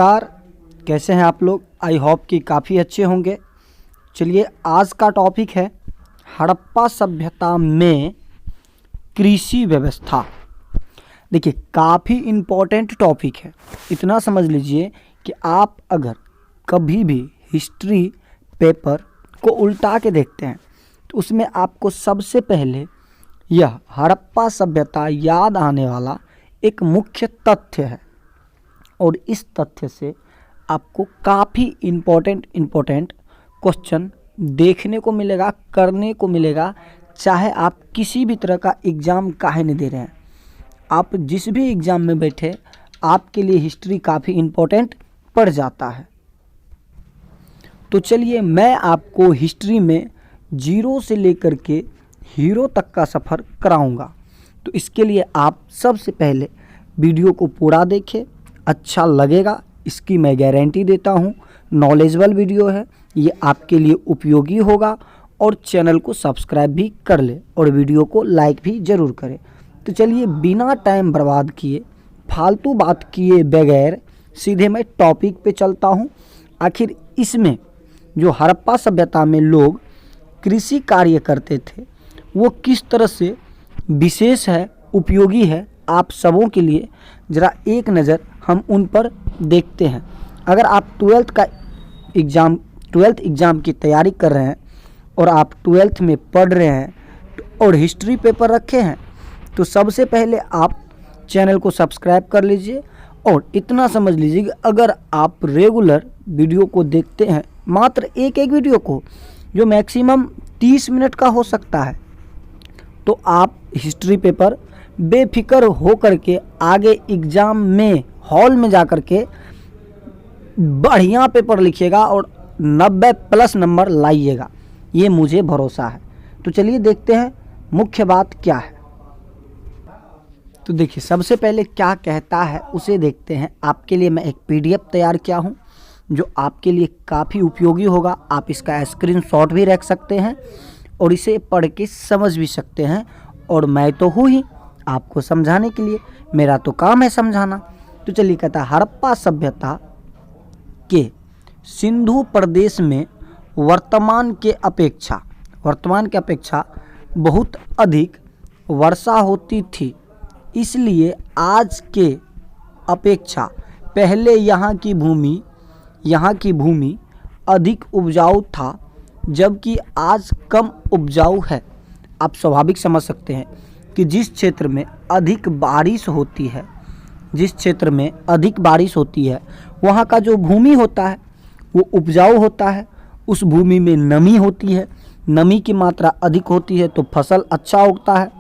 नमस्कार, कैसे हैं आप लोग। आई होप कि काफ़ी अच्छे होंगे। चलिए, आज का टॉपिक है हड़प्पा सभ्यता में कृषि व्यवस्था। देखिए, काफ़ी इम्पोर्टेंट टॉपिक है। इतना समझ लीजिए कि आप अगर कभी भी हिस्ट्री पेपर को उल्टा के देखते हैं तो उसमें आपको सबसे पहले यह हड़प्पा सभ्यता याद आने वाला एक मुख्य तथ्य है। और इस तथ्य से आपको काफ़ी इम्पोर्टेंट क्वेश्चन देखने को मिलेगा, करने को मिलेगा, चाहे आप किसी भी तरह का एग्ज़ाम काहे नहीं दे रहे हैं। आप जिस भी एग्ज़ाम में बैठे, आपके लिए हिस्ट्री काफ़ी इम्पोर्टेंट पड़ जाता है। तो चलिए, मैं आपको हिस्ट्री में जीरो से लेकर के हीरो तक का सफ़र कराऊंगा। तो इसके लिए आप सबसे पहले वीडियो को पूरा देखें, अच्छा लगेगा, इसकी मैं गारंटी देता हूँ। नॉलेजेबल वीडियो है, ये आपके लिए उपयोगी होगा। और चैनल को सब्सक्राइब भी कर ले और वीडियो को लाइक भी ज़रूर करें। तो चलिए, बिना टाइम बर्बाद किए, फालतू बात किए बगैर सीधे मैं टॉपिक पे चलता हूँ। आखिर इसमें जो हड़प्पा सभ्यता में लोग कृषि कार्य करते थे वो किस तरह से विशेष है, उपयोगी है आप सबों के लिए, ज़रा एक नज़र हम उन पर देखते हैं। अगर आप ट्वेल्थ एग्ज़ाम की तैयारी कर रहे हैं और आप ट्वेल्थ में पढ़ रहे हैं और हिस्ट्री पेपर रखे हैं तो सबसे पहले आप चैनल को सब्सक्राइब कर लीजिए। और इतना समझ लीजिए कि अगर आप रेगुलर वीडियो को देखते हैं, मात्र एक वीडियो को जो मैक्सिमम 30 मिनट का हो सकता है, तो आप हिस्ट्री पेपर बेफिक्र हो करके आगे एग्ज़ाम में हॉल में जा कर के बढ़िया पेपर लिखिएगा और 90+ नंबर लाइएगा, ये मुझे भरोसा है। तो चलिए देखते हैं मुख्य बात क्या है। तो देखिए, सबसे पहले क्या कहता है उसे देखते हैं। आपके लिए मैं एक PDF तैयार किया हूँ जो आपके लिए काफ़ी उपयोगी होगा। आप इसका स्क्रीनशॉट भी रख सकते हैं और इसे पढ़ के समझ भी सकते हैं। और मैं तो हूँ ही आपको समझाने के लिए, मेरा तो काम है समझाना। तो चलिए, कहता है हड़प्पा सभ्यता के सिंधु प्रदेश में वर्तमान के अपेक्षा बहुत अधिक वर्षा होती थी। इसलिए आज के अपेक्षा पहले यहाँ की भूमि अधिक उपजाऊ था, जबकि आज कम उपजाऊ है। आप स्वाभाविक समझ सकते हैं कि जिस क्षेत्र में अधिक बारिश होती है वहाँ का जो भूमि होता है वो उपजाऊ होता है। उस भूमि में नमी होती है, नमी की मात्रा अधिक होती है तो फसल अच्छा उगता है।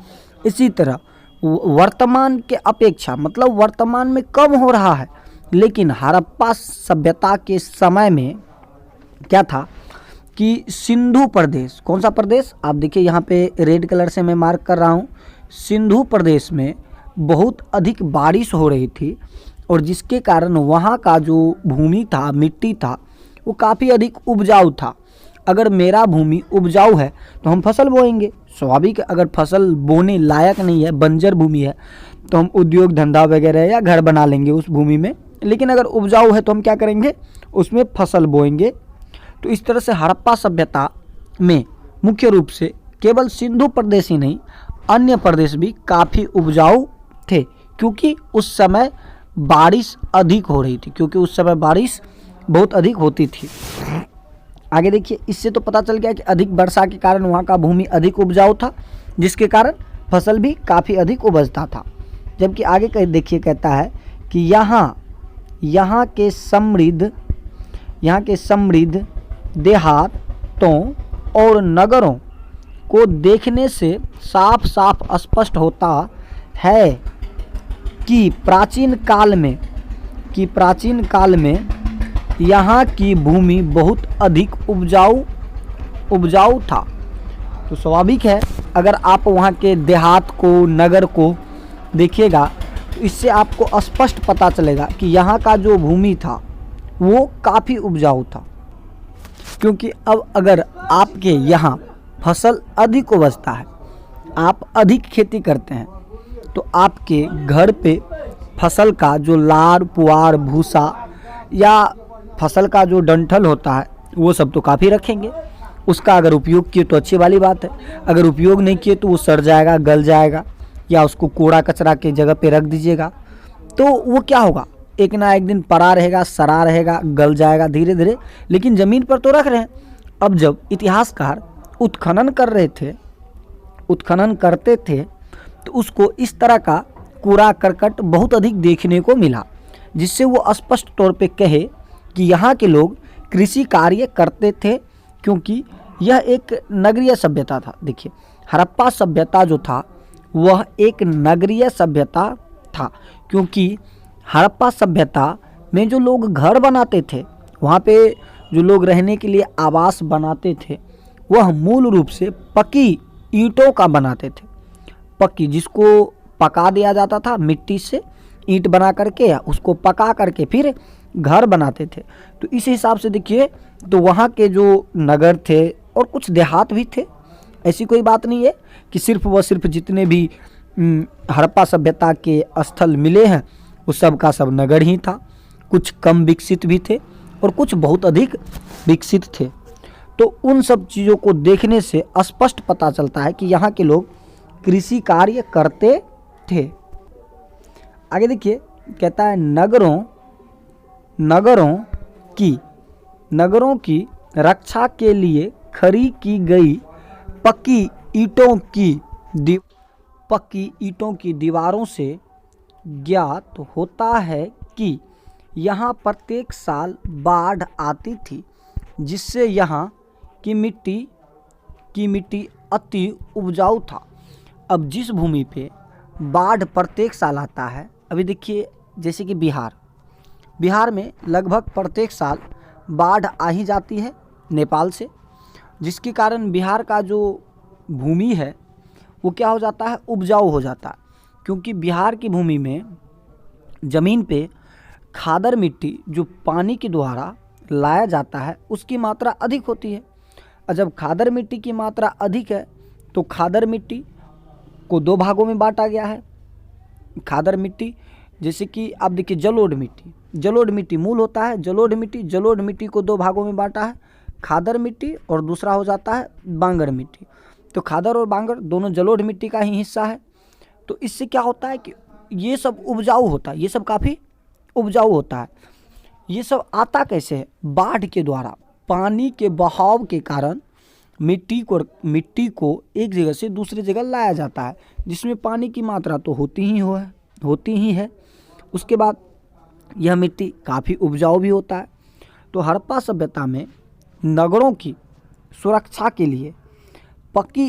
इसी तरह वर्तमान के अपेक्षा, मतलब वर्तमान में कम हो रहा है, लेकिन हड़प्पा सभ्यता के समय में क्या था कि सिंधु प्रदेश, कौन सा प्रदेश आप देखिए यहाँ पे रेड कलर से मैं मार्क कर रहा हूँ, सिंधु प्रदेश में बहुत अधिक बारिश हो रही थी और जिसके कारण वहाँ का जो भूमि था, मिट्टी था, वो काफ़ी अधिक उपजाऊ था। अगर मेरा भूमि उपजाऊ है तो हम फसल बोएंगे, स्वाभाविक है। अगर फसल बोने लायक नहीं है, बंजर भूमि है, तो हम उद्योग धंधा वगैरह या घर बना लेंगे उस भूमि में। लेकिन अगर उपजाऊ है तो हम क्या करेंगे, उसमें फसल बोएंगे। तो इस तरह से हड़प्पा सभ्यता में मुख्य रूप से केवल सिंधु प्रदेश ही नहीं, अन्य प्रदेश भी काफ़ी उपजाऊ थे, क्योंकि उस समय बारिश अधिक हो रही थी, क्योंकि उस समय बारिश बहुत अधिक होती थी। आगे देखिए, इससे तो पता चल गया कि अधिक वर्षा के कारण वहाँ का भूमि अधिक उपजाऊ था, जिसके कारण फसल भी काफ़ी अधिक उपजता था। जबकि आगे देखिए, कहता है कि यहाँ के समृद्ध देहातों और नगरों को देखने से साफ स्पष्ट होता है कि प्राचीन काल में यहाँ की भूमि बहुत अधिक उपजाऊ था। तो स्वाभाविक है, अगर आप वहाँ के देहात को, नगर को देखिएगा तो इससे आपको स्पष्ट पता चलेगा कि यहाँ का जो भूमि था वो काफ़ी उपजाऊ था। क्योंकि अब अगर आपके यहाँ फसल अधिक उपजता है, आप अधिक खेती करते हैं, तो आपके घर पे फसल का जो लार पुआर भूसा या फसल का जो डंठल होता है वो सब तो काफ़ी रखेंगे। उसका अगर उपयोग किए तो अच्छी वाली बात है, अगर उपयोग नहीं किए तो वो सड़ जाएगा, गल जाएगा, या उसको कूड़ा कचरा के जगह पे रख दीजिएगा तो वो क्या होगा, एक ना एक दिन पड़ा रहेगा, सड़ा रहेगा, गल जाएगा धीरे धीरे, लेकिन ज़मीन पर तो रख रहे हैं। अब जब इतिहासकार उत्खनन कर रहे थे, उत्खनन करते थे, तो उसको इस तरह का कूड़ा करकट बहुत अधिक देखने को मिला, जिससे वो स्पष्ट तौर पे कहे कि यहाँ के लोग कृषि कार्य करते थे, क्योंकि यह एक नगरीय सभ्यता था। देखिए, हड़प्पा सभ्यता जो था वह एक नगरीय सभ्यता था, क्योंकि हड़प्पा सभ्यता में जो लोग घर बनाते थे, वहाँ पे जो लोग रहने के लिए आवास बनाते थे, वह मूल रूप से पक्की ईंटों का बनाते थे। पक्की, जिसको पका दिया जाता था, मिट्टी से ईंट बना करके या उसको पका करके फिर घर बनाते थे। तो इस हिसाब से देखिए, तो वहाँ के जो नगर थे और कुछ देहात भी थे, ऐसी कोई बात नहीं है कि सिर्फ जितने भी हड़प्पा सभ्यता के स्थल मिले हैं वो सब का सब नगर ही था। कुछ कम विकसित भी थे और कुछ बहुत अधिक विकसित थे। तो उन सब चीज़ों को देखने से स्पष्ट पता चलता है कि यहाँ के लोग कृषि कार्य करते थे। आगे देखिए, कहता है नगरों की रक्षा के लिए खड़ी की गई पक्की ईंटों की दीवारों से ज्ञात होता है कि यहाँ प्रत्येक साल बाढ़ आती थी, जिससे यहाँ की मिट्टी अति उपजाऊ था। अब जिस भूमि पे बाढ़ प्रत्येक साल आता है, अभी देखिए जैसे कि बिहार में लगभग प्रत्येक साल बाढ़ आ ही जाती है नेपाल से, जिसके कारण बिहार का जो भूमि है वो क्या हो जाता है, उपजाऊ हो जाता है। क्योंकि बिहार की भूमि में ज़मीन पे खादर मिट्टी जो पानी के द्वारा लाया जाता है उसकी मात्रा अधिक होती है। और जब खादर मिट्टी की मात्रा अधिक है तो खादर मिट्टी को दो भागों में बांटा गया है। खादर मिट्टी जैसे कि आप देखिए जलोढ़ मिट्टी मूल होता है, जलोढ़ मिट्टी को दो भागों में बांटा है, खादर मिट्टी और दूसरा हो जाता है बांगर मिट्टी। तो खादर और बांगर दोनों जलोढ़ मिट्टी का ही हिस्सा है। तो इससे क्या होता है कि ये सब उपजाऊ होता है, ये सब काफ़ी उपजाऊ होता है। ये सब आता कैसे है, बाढ़ के द्वारा, पानी के बहाव के कारण मिट्टी को एक जगह से दूसरी जगह लाया जाता है, जिसमें पानी की मात्रा तो होती ही है। उसके बाद यह मिट्टी काफ़ी उपजाऊ भी होता है। तो हड़प्पा सभ्यता में नगरों की सुरक्षा के लिए पक्की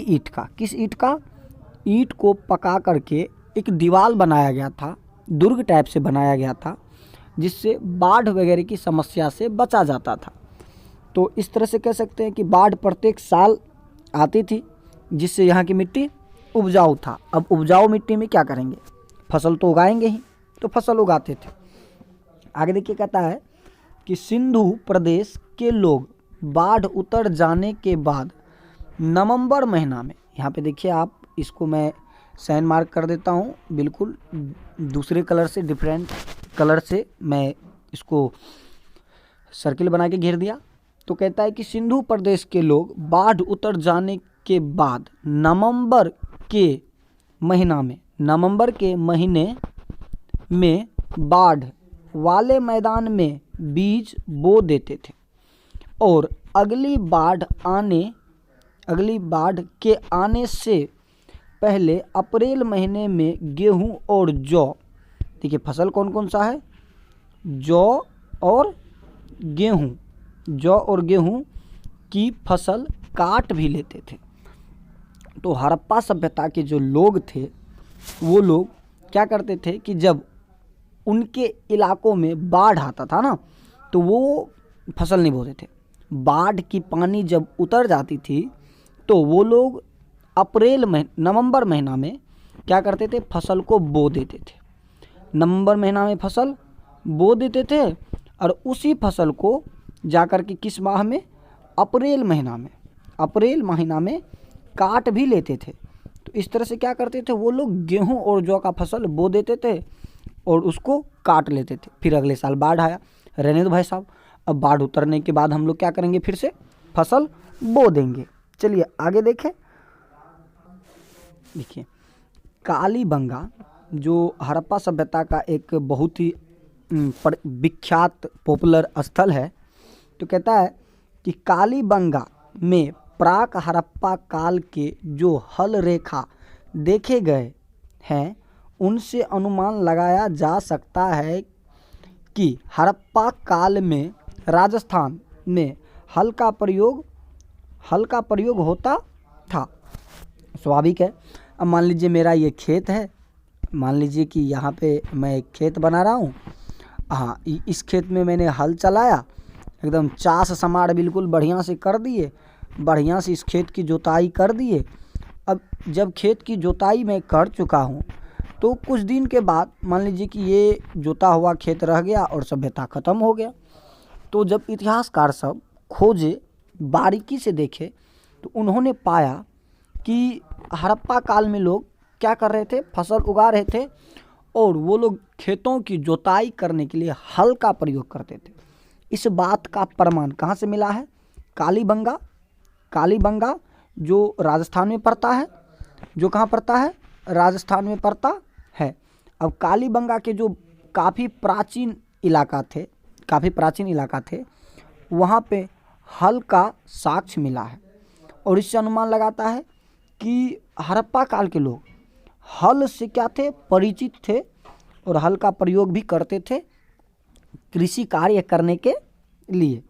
ईंट को पका करके एक दीवार बनाया गया था, दुर्ग टाइप से बनाया गया था, जिससे बाढ़ वगैरह की समस्या से बचा जाता था। तो इस तरह से कह सकते हैं कि बाढ़ प्रत्येक साल आती थी, जिससे यहाँ की मिट्टी उपजाऊ था। अब उपजाऊ मिट्टी में क्या करेंगे, फसल तो उगाएंगे ही, तो फसल उगाते थे। आगे देखिए, कहता है कि सिंधु प्रदेश के लोग बाढ़ उतर जाने के बाद नवंबर महीना में, यहाँ पे देखिए आप, इसको मैं साइन मार्क कर देता हूँ, बिल्कुल दूसरे कलर से, डिफरेंट कलर से मैं इसको सर्किल बना के घेर दिया। तो कहता है कि सिंधु प्रदेश के लोग बाढ़ उतर जाने के बाद नवंबर के महीने में बाढ़ वाले मैदान में बीज बो देते थे और अगली बाढ़ के आने से पहले अप्रैल महीने में गेहूं और जौ, देखिए फसल कौन कौन सा है, जौ और गेहूं की फसल काट भी लेते थे। तो हड़प्पा सभ्यता के जो लोग थे वो लोग क्या करते थे कि जब उनके इलाकों में बाढ़ आता था ना, तो वो फसल नहीं बोते थे। बाढ़ की पानी जब उतर जाती थी तो वो लोग नवंबर महीना में क्या करते थे, फसल को बो देते थे। नवंबर महीना में फसल बो देते थे और उसी फसल को जाकर के किस माह में, अप्रैल महीना में काट भी लेते थे। तो इस तरह से क्या करते थे, वो लोग गेहूं और जौ का फसल बो देते थे और उसको काट लेते थे। फिर अगले साल बाढ़ आया, रहने दो भाई साहब, अब बाढ़ उतरने के बाद हम लोग क्या करेंगे, फिर से फसल बो देंगे। चलिए आगे देखें। देखिए कालीबंगा जो हड़प्पा सभ्यता का एक बहुत ही विख्यात पॉपुलर स्थल है, तो कहता है कि कालीबंगा में प्राक हड़प्पा काल के जो हल रेखा देखे गए हैं उनसे अनुमान लगाया जा सकता है कि हड़प्पा काल में राजस्थान में हल का प्रयोग होता था। स्वाभाविक है। अब मान लीजिए मेरा ये खेत है, मान लीजिए कि यहाँ पे मैं एक खेत बना रहा हूँ। हाँ, इस खेत में मैंने हल चलाया, एकदम चास समार बिल्कुल बढ़िया से कर दिए, बढ़िया से इस खेत की जुताई कर दिए। अब जब खेत की जुताई मैं कर चुका हूँ तो कुछ दिन के बाद मान लीजिए कि ये जोता हुआ खेत रह गया और सभ्यता ख़त्म हो गया। तो जब इतिहासकार सब खोजे, बारीकी से देखे, तो उन्होंने पाया कि हड़प्पा काल में लोग क्या कर रहे थे, फसल उगा रहे थे और वो लोग खेतों की जुताई करने के लिए हल का प्रयोग करते थे। इस बात का प्रमाण कहाँ से मिला है? कालीबंगा जो राजस्थान में पड़ता है, जो कहाँ पड़ता है, राजस्थान में पड़ता है। अब कालीबंगा के जो काफ़ी प्राचीन इलाका थे, वहाँ पे हल का साक्ष्य मिला है और इससे अनुमान लगाता है कि हड़प्पा काल के लोग हल से क्या थे, परिचित थे और हल का प्रयोग भी करते थे कृषि कार्य करने के लिए।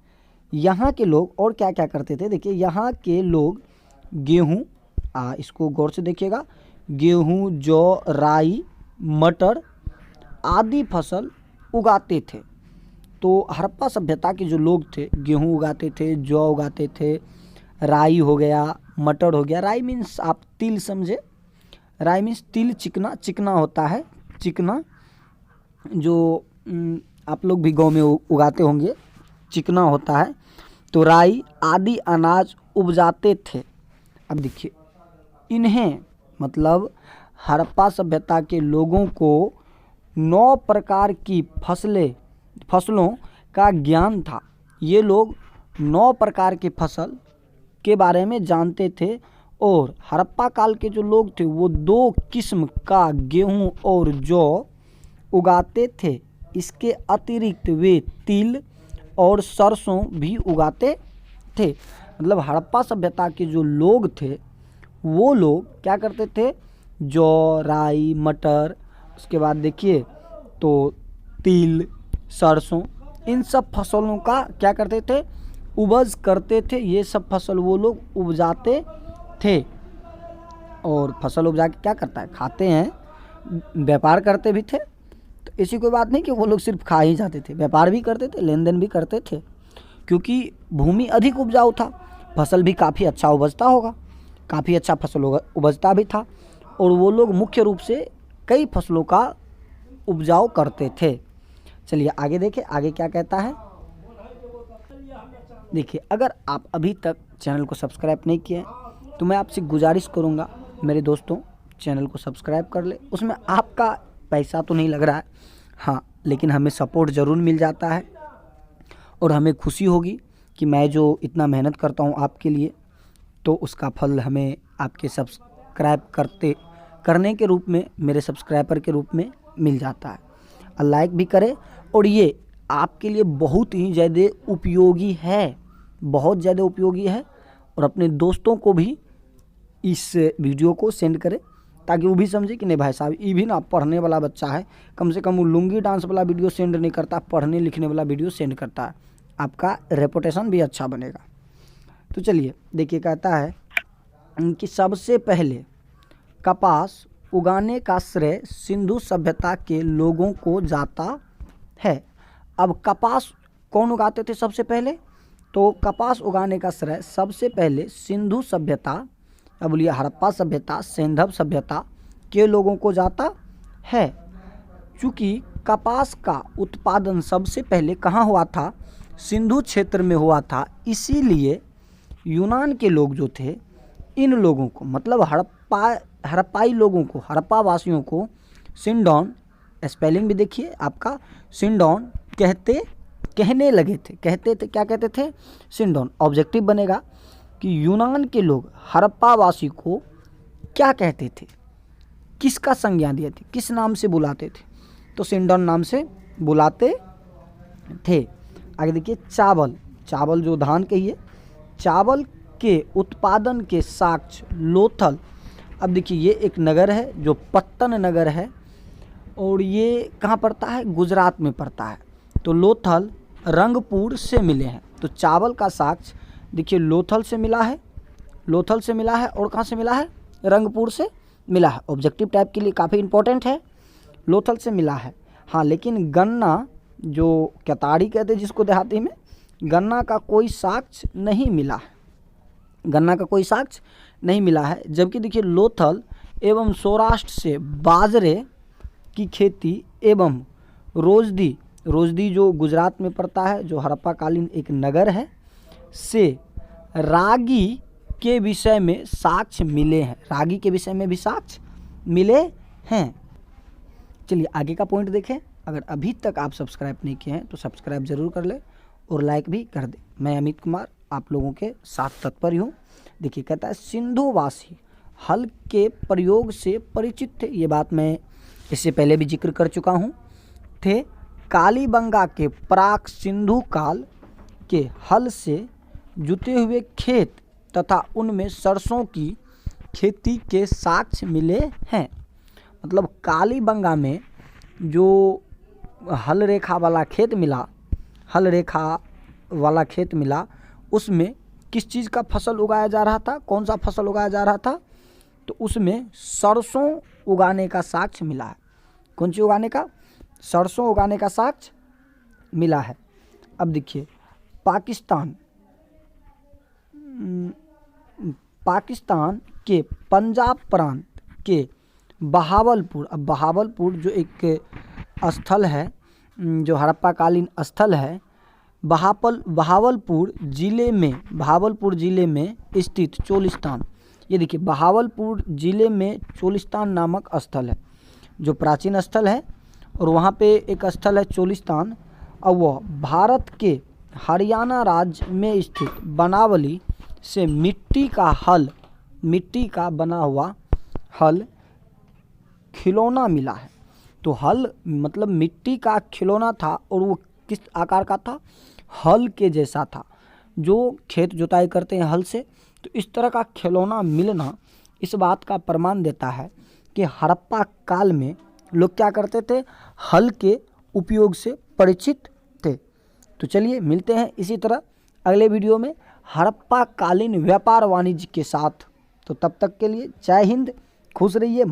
यहाँ के लोग और क्या क्या करते थे, देखिए यहाँ के लोग गेहूँ, इसको गौर से देखिएगा, गेहूँ, जौ, राई, मटर आदि फसल उगाते थे। तो हड़प्पा सभ्यता के जो लोग थे गेहूँ उगाते थे, जौ उगाते थे, राई हो गया, मटर हो गया। राई मीन्स आप तिल समझे, राई मीन्स तिल, चिकना होता है, चिकना जो आप लोग भी गांव में उगाते होंगे, चिकना होता है। तो राई आदि अनाज उपजाते थे। अब देखिए इन्हें मतलब हड़प्पा सभ्यता के लोगों को 9 प्रकार की फसलों का ज्ञान था। ये लोग 9 प्रकार के फसल के बारे में जानते थे और हड़प्पा काल के जो लोग थे वो 2 किस्म का गेहूं और जौ उगाते थे। इसके अतिरिक्त वे तिल और सरसों भी उगाते थे। मतलब हड़प्पा सभ्यता के जो लोग थे वो लोग क्या करते थे, जौ, राई, मटर, उसके बाद देखिए तो तिल, सरसों, इन सब फसलों का क्या करते थे, उपज करते थे। ये सब फसल वो लोग उपजाते थे और फसल उपजा के क्या करता है, खाते हैं, व्यापार करते भी थे। तो ऐसी कोई बात नहीं कि वो लोग सिर्फ खा ही जाते थे, व्यापार भी करते थे, लेन देन भी करते थे, क्योंकि भूमि अधिक उपजाऊ था, फसल भी काफ़ी अच्छा उपजता होगा, काफ़ी अच्छा फसल उपजता भी था और वो लोग मुख्य रूप से कई फसलों का उपजाऊ करते थे। चलिए आगे देखें, आगे क्या कहता है। देखिए अगर आप अभी तक चैनल को सब्सक्राइब नहीं किए तो मैं आपसे गुजारिश करूंगा मेरे दोस्तों, चैनल को सब्सक्राइब कर ले। उसमें आपका पैसा तो नहीं लग रहा है, हाँ, लेकिन हमें सपोर्ट ज़रूर मिल जाता है और हमें खुशी होगी कि मैं जो इतना मेहनत करता हूँ आपके लिए, तो उसका फल हमें आपके सब्सक्राइब करने के रूप में, मेरे सब्सक्राइबर के रूप में मिल जाता है। और लाइक भी करें, और ये आपके लिए बहुत ही ज़्यादा उपयोगी है, बहुत ज़्यादा उपयोगी है। और अपने दोस्तों को भी इस वीडियो को सेंड करें ताकि वो भी समझे कि नहीं भाई साहब ये भी ना पढ़ने वाला बच्चा है, कम से कम वो लुंगी डांस वाला वीडियो सेंड नहीं करता, पढ़ने लिखने वाला वीडियो सेंड करता है, आपका रेपुटेशन भी अच्छा बनेगा। तो चलिए देखिए, कहता है कि सबसे पहले कपास उगाने का श्रेय सिंधु सभ्यता के लोगों को जाता है। अब कपास कौन उगाते थे सबसे पहले, तो कपास उगाने का श्रेय सबसे पहले सिंधु सभ्यता, अब बोलिए हड़प्पा सभ्यता, सिंधव सभ्यता के लोगों को जाता है। चूँकि कपास का उत्पादन सबसे पहले कहाँ हुआ था, सिंधु क्षेत्र में हुआ था, इसीलिए यूनान के लोग जो थे इन लोगों को, मतलब हड़प्पाई लोगों को, हड़प्पा वासियों को सिंडोन, स्पेलिंग भी देखिए आपका, सिंडोन कहते कहने लगे थे, कहते थे, क्या कहते थे? सिंडोन। ऑब्जेक्टिव बनेगा कि यूनान के लोग हड़प्पावासी को क्या कहते थे, किसका संज्ञा दिए थे, किस नाम से बुलाते थे? तो सिंडोन नाम से बुलाते थे। आगे देखिए, चावल, चावल जो धान कहिए, चावल के उत्पादन के साक्ष्य लोथल। अब देखिए, ये एक नगर है जो पत्तन नगर है और ये कहाँ पड़ता है? गुजरात में पड़ता है। तो लोथल रंगपुर से मिले हैं। तो चावल का साक्ष्य देखिए लोथल से मिला है, लोथल से मिला है और कहाँ से मिला है? रंगपुर से मिला है। ऑब्जेक्टिव टाइप के लिए काफ़ी इंपॉर्टेंट है, लोथल से मिला है। हाँ, लेकिन गन्ना जो केताड़ी कहते हैं जिसको देहाती में, गन्ना का कोई साक्ष्य नहीं मिला है, गन्ना का कोई साक्ष्य नहीं मिला है। जबकि देखिए लोथल एवं सौराष्ट्र से बाजरे की खेती एवं रोजदी, रोजदी जो गुजरात में पड़ता है, जो हड़प्पाकालीन एक नगर है, से रागी के विषय में साक्ष्य मिले हैं, रागी के विषय में भी साक्ष्य मिले हैं। चलिए आगे का पॉइंट देखें। अगर अभी तक आप सब्सक्राइब नहीं किए हैं तो सब्सक्राइब जरूर कर ले और लाइक भी कर दे। मैं अमित कुमार आप लोगों के साथ तत्पर हूँ। देखिए, कहता है सिंधुवासी हल के प्रयोग से परिचित थे। ये बात मैं इससे पहले भी जिक्र कर चुका हूँ। थे कालीबंगा के प्राक सिंधु काल के हल से जुते हुए खेत तथा उनमें सरसों की खेती के साक्ष्य मिले हैं। मतलब कालीबंगा में जो हल रेखा वाला खेत मिला, हल रेखा वाला खेत मिला, उसमें किस चीज़ का फसल उगाया जा रहा था? कौन सा फसल उगाया जा रहा था? तो उसमें सरसों उगाने का साक्ष्य मिला है। कौन सी उगाने का? सरसों उगाने का साक्ष्य मिला है। अब देखिए, पाकिस्तान के पंजाब प्रांत के बहावलपुर, अब बहावलपुर जो एक स्थल है, जो हड़प्पाकालीन स्थल है, बहावलपुर ज़िले में स्थित चोलिस्तान। ये देखिए, बहावलपुर ज़िले में चोलिस्तान नामक स्थल है जो प्राचीन स्थल है, और वहाँ पे एक स्थल है चोलिस्तान, और वह भारत के हरियाणा राज्य में स्थित बनावली से मिट्टी का बना हुआ हल खिलौना मिला है। तो हल मतलब मिट्टी का खिलौना था और वो किस आकार का था? हल के जैसा था। जो खेत जुताई करते हैं हल से, तो इस तरह का खिलौना मिलना इस बात का प्रमाण देता है कि हड़प्पा काल में लोग क्या करते थे? हल के उपयोग से परिचित थे। तो चलिए मिलते हैं इसी तरह अगले वीडियो में हड़प्पा कालीन व्यापार वाणिज्य के साथ। तो तब तक के लिए जय हिंद, खुश रहिए।